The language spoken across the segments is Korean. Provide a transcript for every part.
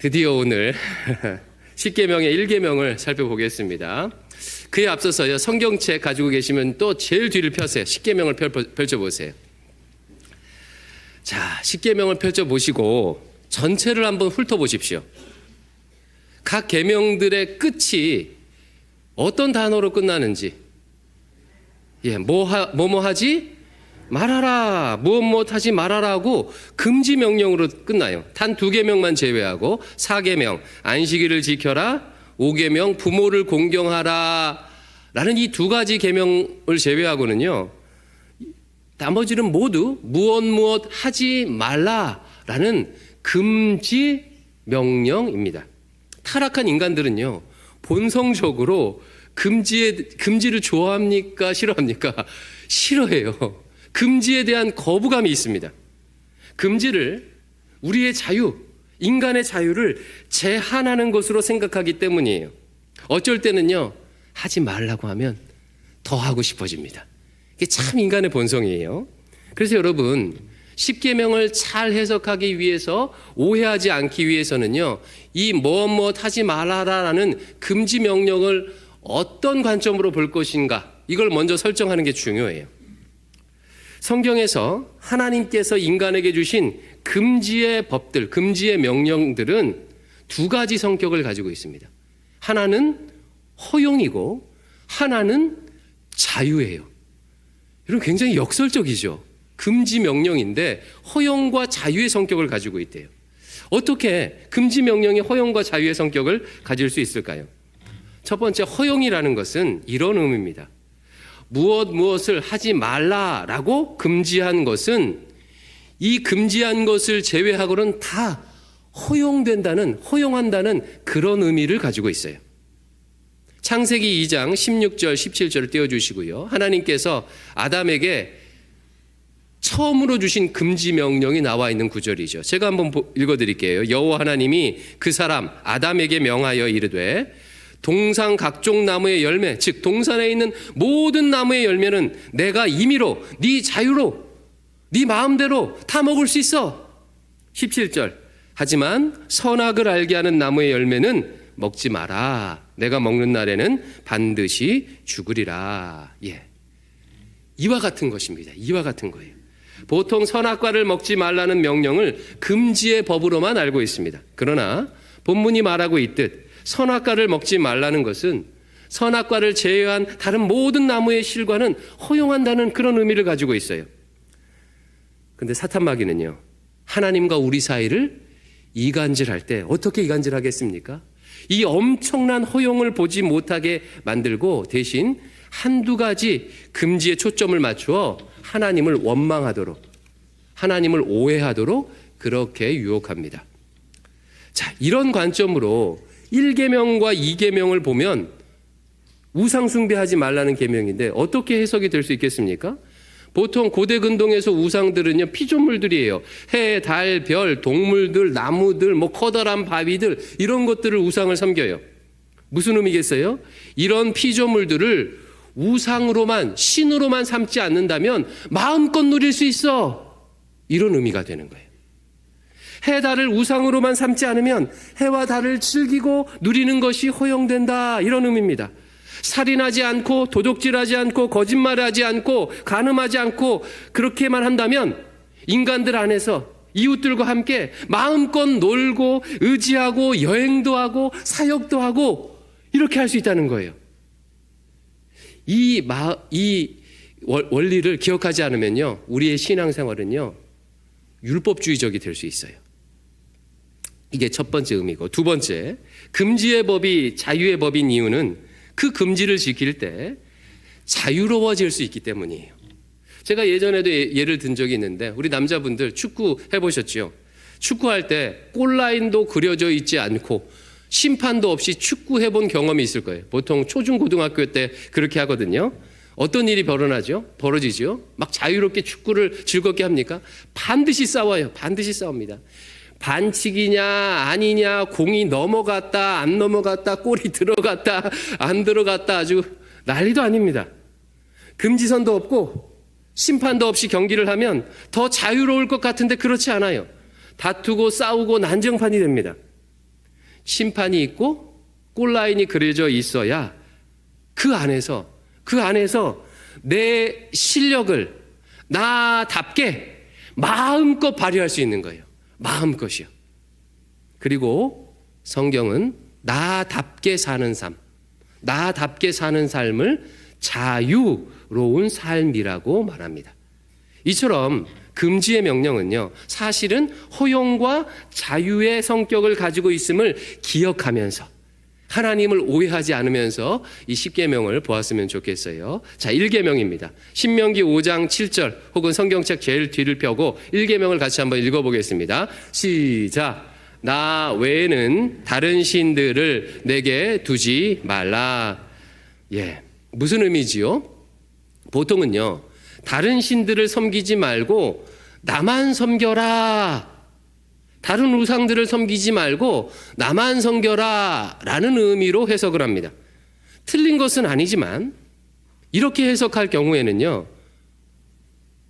드디어 오늘 십계명의 1계명을 살펴보겠습니다. 그에 앞서서요, 성경책 가지고 계시면 또 제일 뒤를 펴세요. 십계명을 펼쳐보세요. 자, 십계명을 펼쳐보시고 전체를 한번 훑어보십시오. 각 계명들의 끝이 어떤 단어로 끝나는지, 뭐뭐 하지 말하라, 무엇 하지 말아라고 금지 명령으로 끝나요. 단 2계명만 제외하고 4계명 안식일을 지켜라, 5계명 부모를 공경하라 라는 이 2가지 계명을 제외하고는요, 나머지는 모두 무엇 하지 말라라는 금지 명령입니다. 타락한 인간들은요, 본성적으로 금지를 좋아합니까? 싫어합니까? 싫어해요. 금지에 대한 거부감이 있습니다. 금지를 우리의 자유, 인간의 자유를 제한하는 것으로 생각하기 때문이에요. 어쩔 때는요, 하지 말라고 하면 더 하고 싶어집니다. 이게 참 인간의 본성이에요. 그래서 여러분, 십계명을 잘 해석하기 위해서, 오해하지 않기 위해서는요, 이 무엇 하지 말아라라는 금지 명령을 어떤 관점으로 볼 것인가, 이걸 먼저 설정하는 게 중요해요. 성경에서 하나님께서 인간에게 주신 금지의 법들, 금지의 명령들은 2가지 성격을 가지고 있습니다. 하나는 허용이고 하나는 자유예요. 여러분, 굉장히 역설적이죠. 금지 명령인데 허용과 자유의 성격을 가지고 있대요. 어떻게 금지 명령이 허용과 자유의 성격을 가질 수 있을까요? 첫 번째, 허용이라는 것은 이런 의미입니다. 무엇을 하지 말라라고 금지한 것은 이 금지한 것을 제외하고는 다 허용한다는 그런 의미를 가지고 있어요. 창세기 2장 16절, 17절을 띄워주시고요. 하나님께서 아담에게 처음으로 주신 금지 명령이 나와 있는 구절이죠. 제가 한번 읽어드릴게요. 여호와 하나님이 그 사람 아담에게 명하여 이르되 동산 각종 나무의 열매, 즉 동산에 있는 모든 나무의 열매는 내가 임의로 네 자유로 네 마음대로 다 먹을 수 있어. 17절 하지만 선악을 알게 하는 나무의 열매는 먹지 마라. 내가 먹는 날에는 반드시 죽으리라. 이와 같은 것입니다. 이와 같은 거예요. 보통 선악과를 먹지 말라는 명령을 금지의 법으로만 알고 있습니다. 그러나 본문이 말하고 있듯 선악과를 먹지 말라는 것은 선악과를 제외한 다른 모든 나무의 실과는 허용한다는 그런 의미를 가지고 있어요. 근데 사탄마귀는요, 하나님과 우리 사이를 이간질할 때 어떻게 이간질하겠습니까? 이 엄청난 허용을 보지 못하게 만들고 대신 1-2가지 금지에 초점을 맞추어 하나님을 원망하도록, 하나님을 오해하도록 그렇게 유혹합니다. 자, 이런 관점으로 1계명과 2계명을 보면 우상 숭배하지 말라는 계명인데 어떻게 해석이 될 수 있겠습니까? 보통 고대 근동에서 우상들은요, 피조물들이에요. 해, 달, 별, 동물들, 나무들, 커다란 바위들, 이런 것들을 우상을 섬겨요. 무슨 의미겠어요? 이런 피조물들을 우상으로만, 신으로만 삼지 않는다면 마음껏 누릴 수 있어. 이런 의미가 되는 거예요. 해, 달을 우상으로만 삼지 않으면 해와 달을 즐기고 누리는 것이 허용된다. 이런 의미입니다. 살인하지 않고, 도둑질하지 않고, 거짓말하지 않고, 간음하지 않고 그렇게만 한다면 인간들 안에서 이웃들과 함께 마음껏 놀고 의지하고 여행도 하고 사역도 하고 이렇게 할 수 있다는 거예요. 이 원리를 기억하지 않으면요, 우리의 신앙생활은요, 율법주의적이 될 수 있어요. 이게 첫 번째 의미고, 2번째, 금지의 법이 자유의 법인 이유는 그 금지를 지킬 때 자유로워질 수 있기 때문이에요. 제가 예전에도 예를 든 적이 있는데, 우리 남자분들 축구 해보셨죠? 축구할 때 골라인도 그려져 있지 않고 심판도 없이 축구 해본 경험이 있을 거예요. 보통 초중고등학교 때 그렇게 하거든요. 어떤 일이 벌어지죠? 막 자유롭게 축구를 즐겁게 합니까? 반드시 싸워요. 반드시 싸웁니다. 반칙이냐 아니냐, 공이 넘어갔다 안 넘어갔다, 골이 들어갔다 안 들어갔다, 아주 난리도 아닙니다. 금지선도 없고 심판도 없이 경기를 하면 더 자유로울 것 같은데 그렇지 않아요. 다투고 싸우고 난장판이 됩니다. 심판이 있고 골라인이 그려져 있어야 그 안에서 내 실력을 나답게 마음껏 발휘할 수 있는 거예요. 마음껏이요. 그리고 성경은 나답게 사는 삶, 나답게 사는 삶을 자유로운 삶이라고 말합니다. 이처럼 금지의 명령은요, 사실은 허용과 자유의 성격을 가지고 있음을 기억하면서 하나님을 오해하지 않으면서 이 10계명을 보았으면 좋겠어요. 자, 1계명입니다. 신명기 5장 7절 혹은 성경책 제일 뒤를 펴고 1계명을 같이 한번 읽어보겠습니다. 시작. 나 외에는 다른 신들을 내게 두지 말라. 예, 무슨 의미지요? 보통은요, 다른 신들을 섬기지 말고 나만 섬겨라. 다른 우상들을 섬기지 말고 나만 섬겨라 라는 의미로 해석을 합니다. 틀린 것은 아니지만 이렇게 해석할 경우에는요,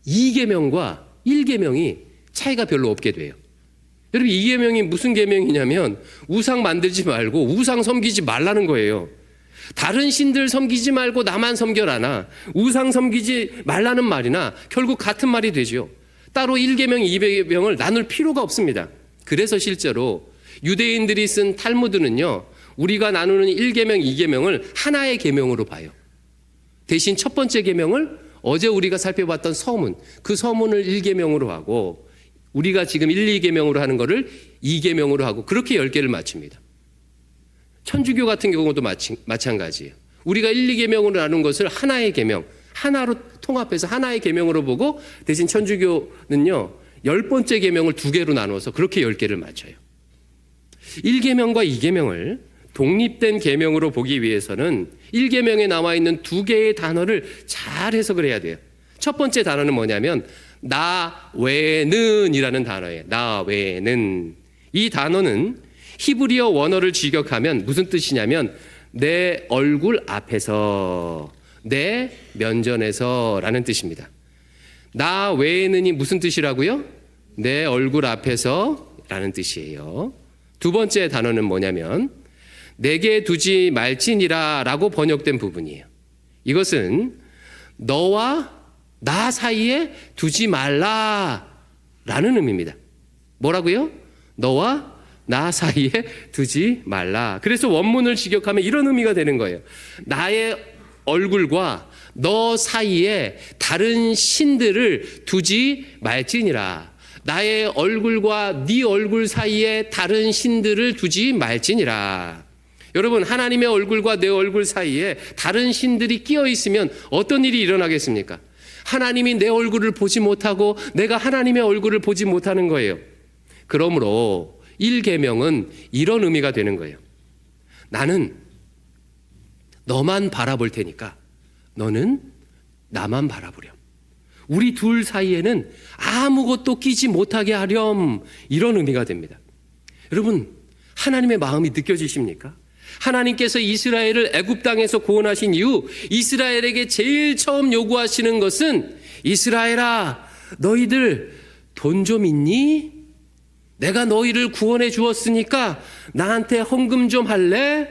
2계명과 1계명이 차이가 별로 없게 돼요. 여러분, 2계명이 무슨 계명이냐면 우상 만들지 말고 우상 섬기지 말라는 거예요. 다른 신들 섬기지 말고 나만 섬겨라나 우상 섬기지 말라는 말이나 결국 같은 말이 되죠. 따로 1계명, 2계명을 나눌 필요가 없습니다. 그래서 실제로 유대인들이 쓴 탈무드는요, 우리가 나누는 1계명, 2계명을 하나의 계명으로 봐요. 대신 첫 번째 계명을 어제 우리가 살펴봤던 서문, 그 서문을 1계명으로 하고 우리가 지금 1, 2계명으로 하는 거를 2계명으로 하고 그렇게 10개를 맞춥니다. 천주교 같은 경우도 마찬가지예요. 우리가 1, 2계명으로 나눈 것을 하나의 계명, 하나로 통합해서 하나의 계명으로 보고 대신 천주교는요, 10번째 계명을 2개로 나눠서 그렇게 10개를 맞춰요. 1계명과 2계명을 독립된 계명으로 보기 위해서는 1계명에 나와 있는 2개의 단어를 잘 해석을 해야 돼요. 첫 번째 단어는 뭐냐면 나 외에는 이라는 단어예요. 나 외에는. 이 단어는 히브리어 원어를 직역하면 무슨 뜻이냐면 내 얼굴 앞에서, 내 면전에서 라는 뜻입니다. 나 외에는이 무슨 뜻이라고요? 내 얼굴 앞에서 라는 뜻이에요. 두 번째 단어는 뭐냐면 내게 두지 말지니라 라고 번역된 부분이에요. 이것은 너와 나 사이에 두지 말라 라는 의미입니다. 뭐라고요? 너와 나 사이에 두지 말라. 그래서 원문을 직역하면 이런 의미가 되는 거예요. 나의 얼굴과 너 사이에 다른 신들을 두지 말지니라. 나의 얼굴과 네 얼굴 사이에 다른 신들을 두지 말지니라. 여러분, 하나님의 얼굴과 내 얼굴 사이에 다른 신들이 끼어 있으면 어떤 일이 일어나겠습니까? 하나님이 내 얼굴을 보지 못하고 내가 하나님의 얼굴을 보지 못하는 거예요. 그러므로 1계명은 이런 의미가 되는 거예요. 나는 너만 바라볼 테니까 너는 나만 바라보렴. 우리 둘 사이에는 아무것도 끼지 못하게 하렴. 이런 의미가 됩니다. 여러분, 하나님의 마음이 느껴지십니까? 하나님께서 이스라엘을 애굽 땅에서 구원하신 이후 이스라엘에게 제일 처음 요구하시는 것은 이스라엘아, 너희들 돈 좀 있니? 내가 너희를 구원해 주었으니까 나한테 헌금 좀 할래?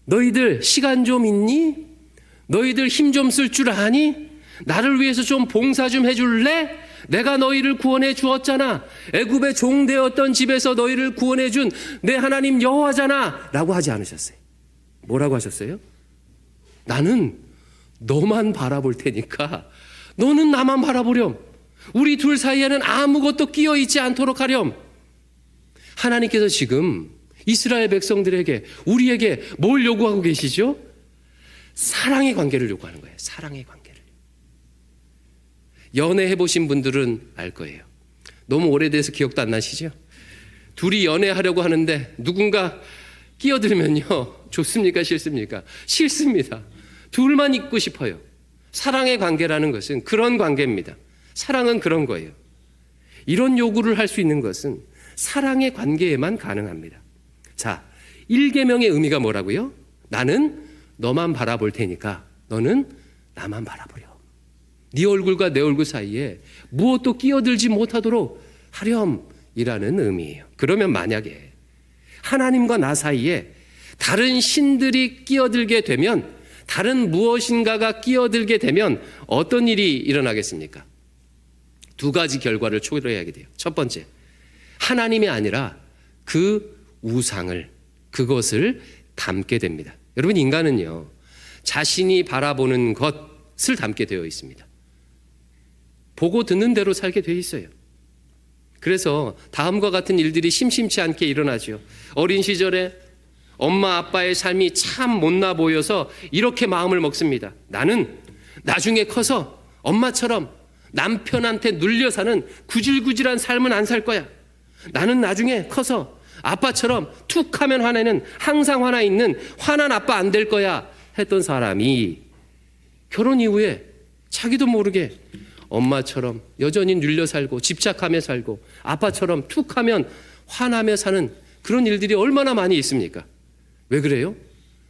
너희들 시간 좀 있니? 너희들 힘 좀 쓸 줄 아니? 나를 위해서 좀 봉사 좀 해줄래? 내가 너희를 구원해 주었잖아. 애굽의 종 되었던 집에서 너희를 구원해 준 내 하나님 여호와잖아 라고 하지 않으셨어요. 뭐라고 하셨어요? 나는 너만 바라볼 테니까 너는 나만 바라보렴. 우리 둘 사이에는 아무것도 끼어 있지 않도록 하렴. 하나님께서 지금 이스라엘 백성들에게, 우리에게 뭘 요구하고 계시죠? 사랑의 관계를 요구하는 거예요. 사랑의 관계를. 연애해 보신 분들은 알 거예요. 너무 오래돼서 기억도 안 나시죠? 둘이 연애하려고 하는데 누군가 끼어들면요, 좋습니까? 싫습니까? 싫습니다. 둘만 있고 싶어요. 사랑의 관계라는 것은 그런 관계입니다. 사랑은 그런 거예요. 이런 요구를 할 수 있는 것은 사랑의 관계에만 가능합니다. 자, 1계명의 의미가 뭐라고요? 나는 너만 바라볼 테니까 너는 나만 바라보렴. 네 얼굴과 내 얼굴 사이에 무엇도 끼어들지 못하도록 하렴이라는 의미예요. 그러면 만약에 하나님과 나 사이에 다른 신들이 끼어들게 되면, 다른 무엇인가가 끼어들게 되면 어떤 일이 일어나겠습니까? 두 가지 결과를 초래하게 돼요. 첫 번째, 하나님이 아니라 그 우상을, 그것을 담게 됩니다. 여러분, 인간은요, 자신이 바라보는 것을 담게 되어 있습니다. 보고 듣는 대로 살게 되어 있어요. 그래서 다음과 같은 일들이 심심치 않게 일어나죠. 어린 시절에 엄마 아빠의 삶이 참 못나 보여서 이렇게 마음을 먹습니다. 나는 나중에 커서 엄마처럼 남편한테 눌려 사는 구질구질한 삶은 안 살 거야. 나는 나중에 커서 아빠처럼 툭 하면 화내는, 항상 화나 있는 화난 아빠 안 될 거야 했던 사람이 결혼 이후에 자기도 모르게 엄마처럼 여전히 눌려 살고 집착하며 살고 아빠처럼 툭 하면 화나며 사는 그런 일들이 얼마나 많이 있습니까? 왜 그래요?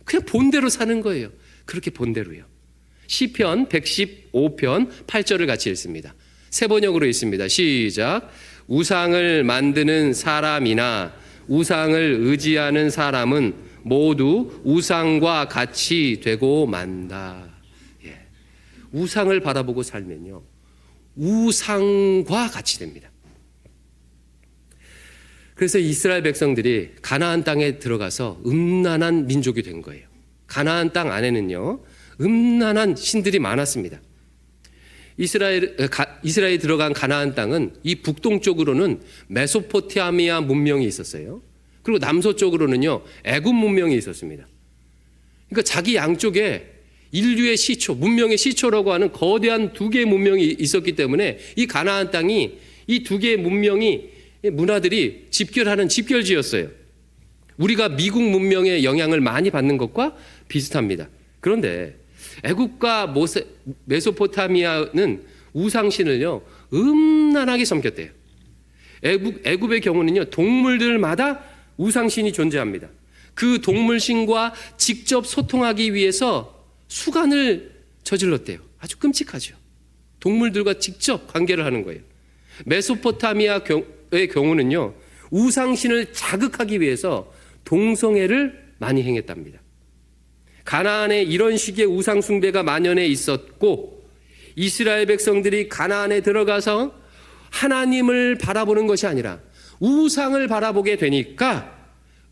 그냥 본대로 사는 거예요. 그렇게 본대로요. 시편 115편 8절을 같이 읽습니다. 세 번역으로 읽습니다. 시작. 우상을 만드는 사람이나 우상을 의지하는 사람은 모두 우상과 같이 되고 만다. 예. 우상을 바라보고 살면요, 우상과 같이 됩니다. 그래서 이스라엘 백성들이 가나안 땅에 들어가서 음란한 민족이 된 거예요. 가나안 땅 안에는요, 음란한 신들이 많았습니다. 이스라엘이 들어간 가나안 땅은 이 북동쪽으로는 메소포타미아 문명이 있었어요. 그리고 남서쪽으로는요, 애굽 문명이 있었습니다. 그러니까 자기 양쪽에 인류의 시초, 문명의 시초라고 하는 거대한 두 개의 문명이 있었기 때문에 이 가나안 땅이 이 두 개의 문화들이 집결하는 집결지였어요. 우리가 미국 문명의 영향을 많이 받는 것과 비슷합니다. 그런데 애굽과 메소포타미아는 우상신을요, 음란하게 섬겼대요. 애굽의 경우는요, 동물들마다 우상신이 존재합니다. 그 동물신과 직접 소통하기 위해서 수간을 저질렀대요. 아주 끔찍하죠. 동물들과 직접 관계를 하는 거예요. 메소포타미아의 경우는요, 우상신을 자극하기 위해서 동성애를 많이 행했답니다. 가나안에 이런 식의 우상 숭배가 만연해 있었고, 이스라엘 백성들이 가나안에 들어가서 하나님을 바라보는 것이 아니라 우상을 바라보게 되니까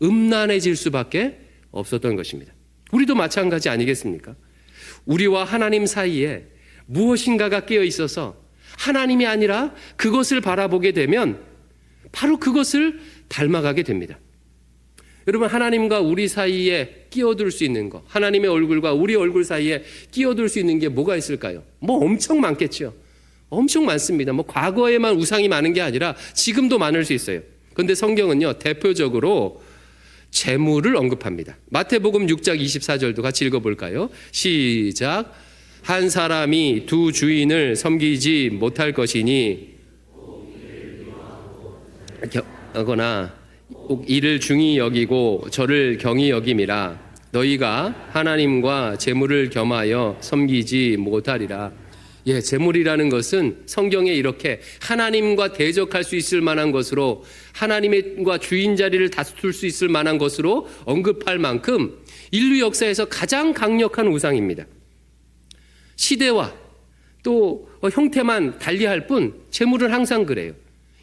음란해질 수밖에 없었던 것입니다. 우리도 마찬가지 아니겠습니까? 우리와 하나님 사이에 무엇인가가 끼어 있어서 하나님이 아니라 그것을 바라보게 되면 바로 그것을 닮아가게 됩니다. 여러분, 하나님과 우리 사이에 끼어들 수 있는 것, 하나님의 얼굴과 우리 얼굴 사이에 끼어들 수 있는 게 뭐가 있을까요? 뭐 엄청 많겠죠. 엄청 많습니다. 뭐 과거에만 우상이 많은 게 아니라 지금도 많을 수 있어요. 그런데 성경은요, 대표적으로 재물을 언급합니다. 마태복음 6장 24절도 같이 읽어볼까요? 시작. 한 사람이 두 주인을 섬기지 못할 것이니 하거나 이를 중히 여기고 저를 경히 여김이라. 너희가 하나님과 재물을 겸하여 섬기지 못하리라. 예, 재물이라는 것은 성경에 이렇게 하나님과 대적할 수 있을 만한 것으로, 하나님과 주인 자리를 다툴 수 있을 만한 것으로 언급할 만큼 인류 역사에서 가장 강력한 우상입니다. 시대와 또 형태만 달리할 뿐 재물은 항상 그래요.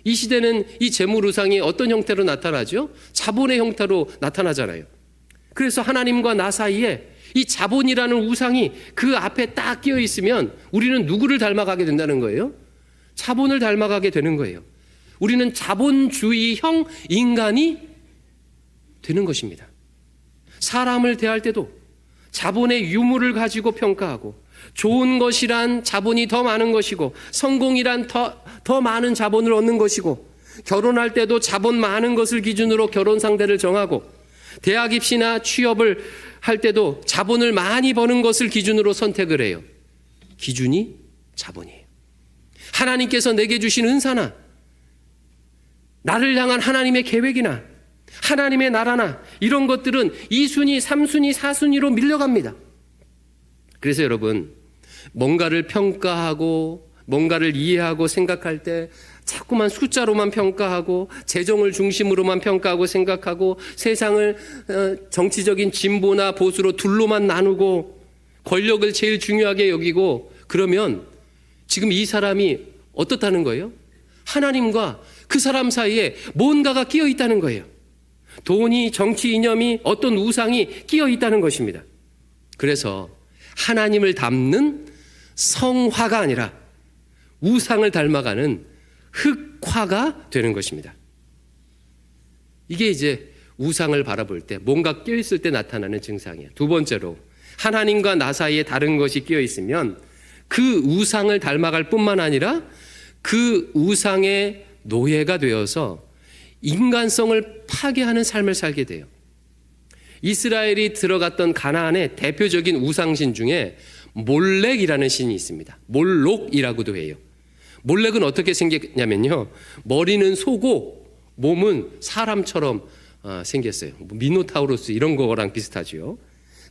이 시대는 이 재물 우상이 어떤 형태로 나타나죠? 자본의 형태로 나타나잖아요. 그래서 하나님과 나 사이에 이 자본이라는 우상이 그 앞에 딱 끼어 있으면 우리는 누구를 닮아가게 된다는 거예요? 자본을 닮아가게 되는 거예요. 우리는 자본주의형 인간이 되는 것입니다. 사람을 대할 때도 자본의 유무를 가지고 평가하고, 좋은 것이란 자본이 더 많은 것이고, 성공이란 더 많은 자본을 얻는 것이고, 결혼할 때도 자본 많은 것을 기준으로 결혼 상대를 정하고, 대학 입시나 취업을 할 때도 자본을 많이 버는 것을 기준으로 선택을 해요. 기준이 자본이에요. 하나님께서 내게 주신 은사나 나를 향한 하나님의 계획이나 하나님의 나라나 이런 것들은 2순위, 3순위, 4순위로 밀려갑니다. 그래서 여러분, 뭔가를 평가하고 뭔가를 이해하고 생각할 때 자꾸만 숫자로만 평가하고 재정을 중심으로만 평가하고 생각하고 세상을 정치적인 진보나 보수로 둘로만 나누고 권력을 제일 중요하게 여기고 그러면 지금 이 사람이 어떻다는 거예요? 하나님과 그 사람 사이에 뭔가가 끼어 있다는 거예요. 돈이, 정치 이념이, 어떤 우상이 끼어 있다는 것입니다. 그래서 하나님을 닮는 성화가 아니라 우상을 닮아가는 흑화가 되는 것입니다. 이게 이제 우상을 바라볼 때 뭔가 끼어 있을 때 나타나는 증상이에요. 두 번째로 하나님과 나 사이에 다른 것이 끼어 있으면 그 우상을 닮아갈 뿐만 아니라 그 우상의 노예가 되어서 인간성을 파괴하는 삶을 살게 돼요. 이스라엘이 들어갔던 가나안의 대표적인 우상신 중에 몰렉이라는 신이 있습니다. 몰록이라고도 해요. 몰렉은 어떻게 생겼냐면요, 머리는 소고 몸은 사람처럼 생겼어요. 미노타우로스 이런 거랑 비슷하죠.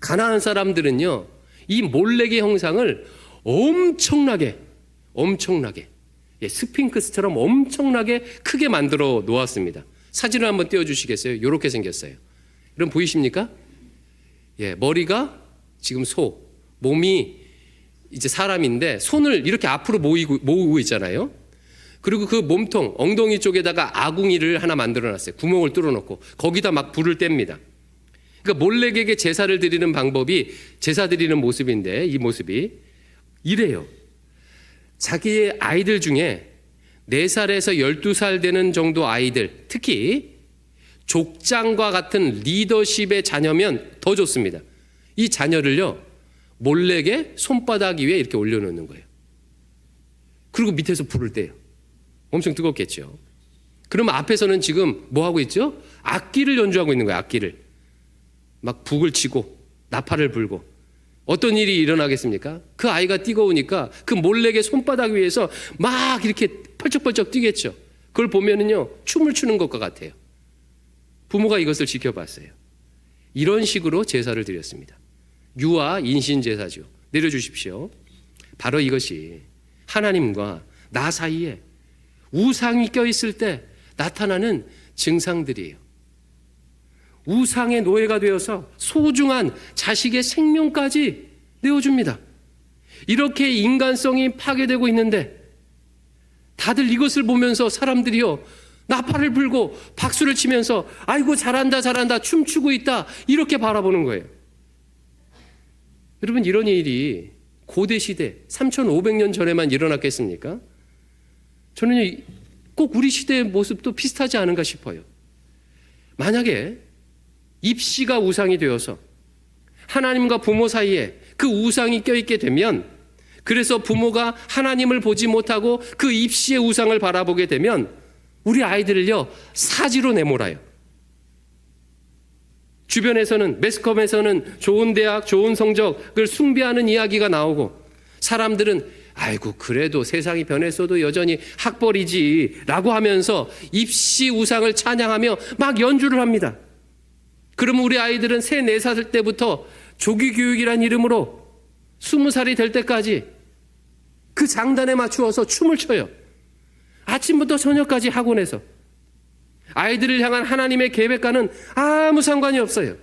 가나안 사람들은요, 이 몰렉의 형상을 엄청나게 스핑크스처럼 엄청나게 크게 만들어 놓았습니다. 사진을 한번 띄워주시겠어요? 이렇게 생겼어요. 여러분 보이십니까? 머리가 지금 소, 몸이 이제 사람인데 손을 이렇게 앞으로 모으고 있잖아요. 그리고 그 몸통, 엉덩이 쪽에다가 아궁이를 하나 만들어 놨어요. 구멍을 뚫어 놓고 거기다 막 불을 뗍니다. 그러니까 몰렉에게 제사를 드리는 방법이 제사 드리는 모습인데 이 모습이 이래요. 자기의 아이들 중에 4살에서 12살 되는 정도 아이들, 특히 족장과 같은 리더십의 자녀면 더 좋습니다. 이 자녀를요, 몰렉의 손바닥 위에 이렇게 올려놓는 거예요. 그리고 밑에서 불을 떼요. 엄청 뜨겁겠죠. 그러면 앞에서는 지금 뭐 하고 있죠? 악기를 연주하고 있는 거예요. 악기를. 막 북을 치고 나팔을 불고. 어떤 일이 일어나겠습니까? 그 아이가 뜨거우니까 그 몰렉의 손바닥 위에서 막 이렇게 펄쩍펄쩍 뛰겠죠. 그걸 보면은요, 춤을 추는 것과 같아요. 부모가 이것을 지켜봤어요. 이런 식으로 제사를 드렸습니다. 유아 인신 제사죠. 내려주십시오. 바로 이것이 하나님과 나 사이에 우상이 껴있을 때 나타나는 증상들이에요. 우상의 노예가 되어서 소중한 자식의 생명까지 내어줍니다. 이렇게 인간성이 파괴되고 있는데 다들 이것을 보면서 사람들이요, 나팔을 불고 박수를 치면서 아이고 잘한다 잘한다 춤추고 있다 이렇게 바라보는 거예요. 여러분, 이런 일이 고대 시대 3,500년 전에만 일어났겠습니까? 저는 꼭 우리 시대의 모습도 비슷하지 않은가 싶어요. 만약에 입시가 우상이 되어서 하나님과 부모 사이에 그 우상이 껴있게 되면, 그래서 부모가 하나님을 보지 못하고 그 입시의 우상을 바라보게 되면 우리 아이들을요, 사지로 내몰아요. 주변에서는, 매스컴에서는 좋은 대학, 좋은 성적을 숭배하는 이야기가 나오고, 사람들은 아이고 그래도 세상이 변했어도 여전히 학벌이지 라고 하면서 입시 우상을 찬양하며 막 연주를 합니다. 그러면 우리 아이들은 3, 4살 때부터 조기교육이란 이름으로 20살이 될 때까지 그 장단에 맞추어서 춤을 춰요. 아침부터 저녁까지 학원에서. 아이들을 향한 하나님의 계획과는 아무 상관이 없어요.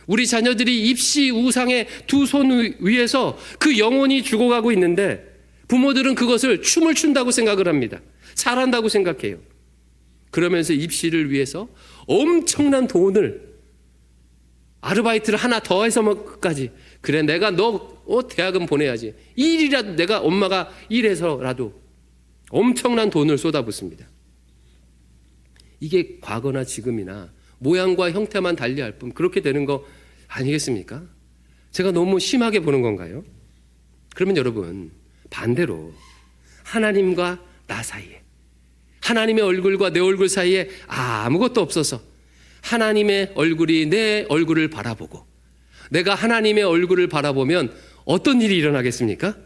우리 자녀들이 입시 우상의 두 손 위에서 그 영혼이 죽어가고 있는데 부모들은 그것을 춤을 춘다고 생각을 합니다. 잘한다고 생각해요. 그러면서 입시를 위해서 엄청난 돈을, 아르바이트를 하나 더 해서까지, 그래 내가 너 대학은 보내야지, 일이라도 내가 엄마가 일해서라도 엄청난 돈을 쏟아붓습니다. 이게 과거나 지금이나 모양과 형태만 달리할 뿐 그렇게 되는 거 아니겠습니까? 제가 너무 심하게 보는 건가요? 그러면 여러분, 반대로 하나님과 나 사이에, 하나님의 얼굴과 내 얼굴 사이에 아무것도 없어서 하나님의 얼굴이 내 얼굴을 바라보고 내가 하나님의 얼굴을 바라보면 어떤 일이 일어나겠습니까?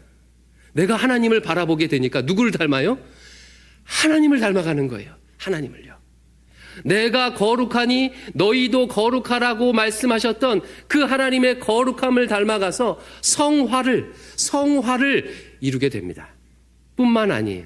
내가 하나님을 바라보게 되니까 누구를 닮아요? 하나님을 닮아가는 거예요. 하나님을요. 내가 거룩하니 너희도 거룩하라고 말씀하셨던 그 하나님의 거룩함을 닮아가서 성화를 이루게 됩니다. 뿐만 아니에요.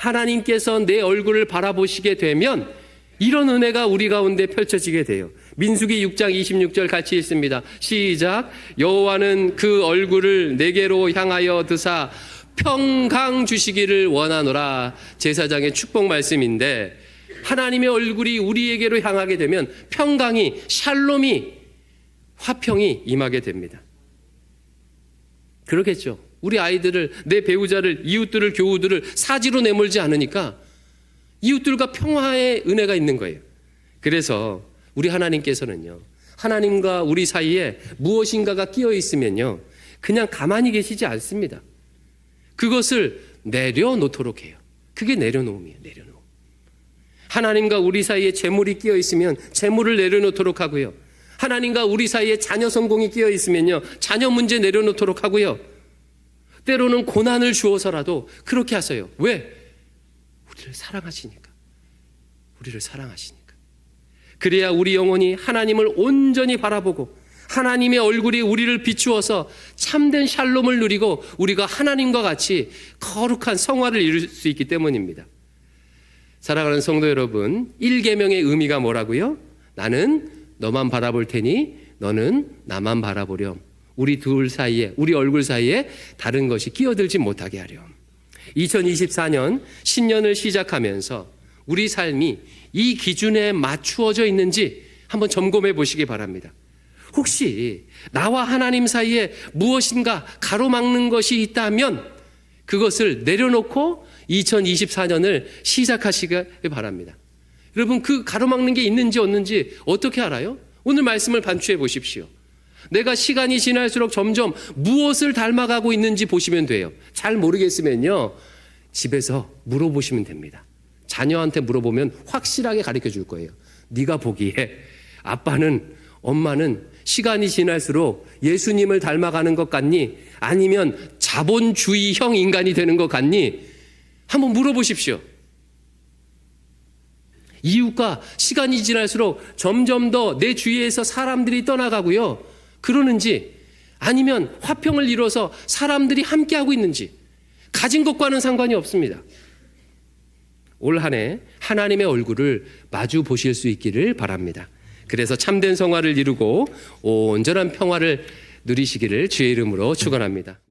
하나님께서 내 얼굴을 바라보시게 되면 이런 은혜가 우리 가운데 펼쳐지게 돼요. 민수기 6장 26절 같이 읽습니다. 시작. 여호와는 그 얼굴을 내게로 향하여 드사 평강 주시기를 원하노라. 제사장의 축복 말씀인데 하나님의 얼굴이 우리에게로 향하게 되면 평강이, 샬롬이, 화평이 임하게 됩니다. 그러겠죠. 우리 아이들을, 내 배우자를, 이웃들을, 교우들을 사지로 내몰지 않으니까 이웃들과 평화의 은혜가 있는 거예요. 그래서 우리 하나님께서는요, 하나님과 우리 사이에 무엇인가가 끼어 있으면요, 그냥 가만히 계시지 않습니다. 그것을 내려놓도록 해요. 그게 내려놓음이에요. 내려놓음. 하나님과 우리 사이에 재물이 끼어 있으면 재물을 내려놓도록 하고요. 하나님과 우리 사이에 자녀 성공이 끼어 있으면요, 자녀 문제 내려놓도록 하고요. 때로는 고난을 주어서라도 그렇게 하세요. 왜? 우리를 사랑하시니까. 우리를 사랑하시니까. 그래야 우리 영혼이 하나님을 온전히 바라보고 하나님의 얼굴이 우리를 비추어서 참된 샬롬을 누리고 우리가 하나님과 같이 거룩한 성화를 이룰 수 있기 때문입니다. 사랑하는 성도 여러분, 1계명의 의미가 뭐라고요? 나는 너만 바라볼 테니 너는 나만 바라보렴. 우리 둘 사이에, 우리 얼굴 사이에 다른 것이 끼어들지 못하게 하렴. 2024년 신년을 시작하면서 우리 삶이 이 기준에 맞추어져 있는지 한번 점검해 보시기 바랍니다. 혹시 나와 하나님 사이에 무엇인가 가로막는 것이 있다면 그것을 내려놓고 2024년을 시작하시기 바랍니다. 여러분, 그 가로막는 게 있는지 없는지 어떻게 알아요? 오늘 말씀을 반추해 보십시오. 내가 시간이 지날수록 점점 무엇을 닮아가고 있는지 보시면 돼요. 잘 모르겠으면요, 집에서 물어보시면 됩니다. 자녀한테 물어보면 확실하게 가르쳐 줄 거예요. 네가 보기에 아빠는, 엄마는 시간이 지날수록 예수님을 닮아가는 것 같니? 아니면 자본주의형 인간이 되는 것 같니? 한번 물어보십시오. 이웃과 시간이 지날수록 점점 더 내 주위에서 사람들이 떠나가고요. 그러는지, 아니면 화평을 이뤄서 사람들이 함께하고 있는지, 가진 것과는 상관이 없습니다. 올 한 해 하나님의 얼굴을 마주 보실 수 있기를 바랍니다. 그래서 참된 성화를 이루고 온전한 평화를 누리시기를 주의 이름으로 축원합니다.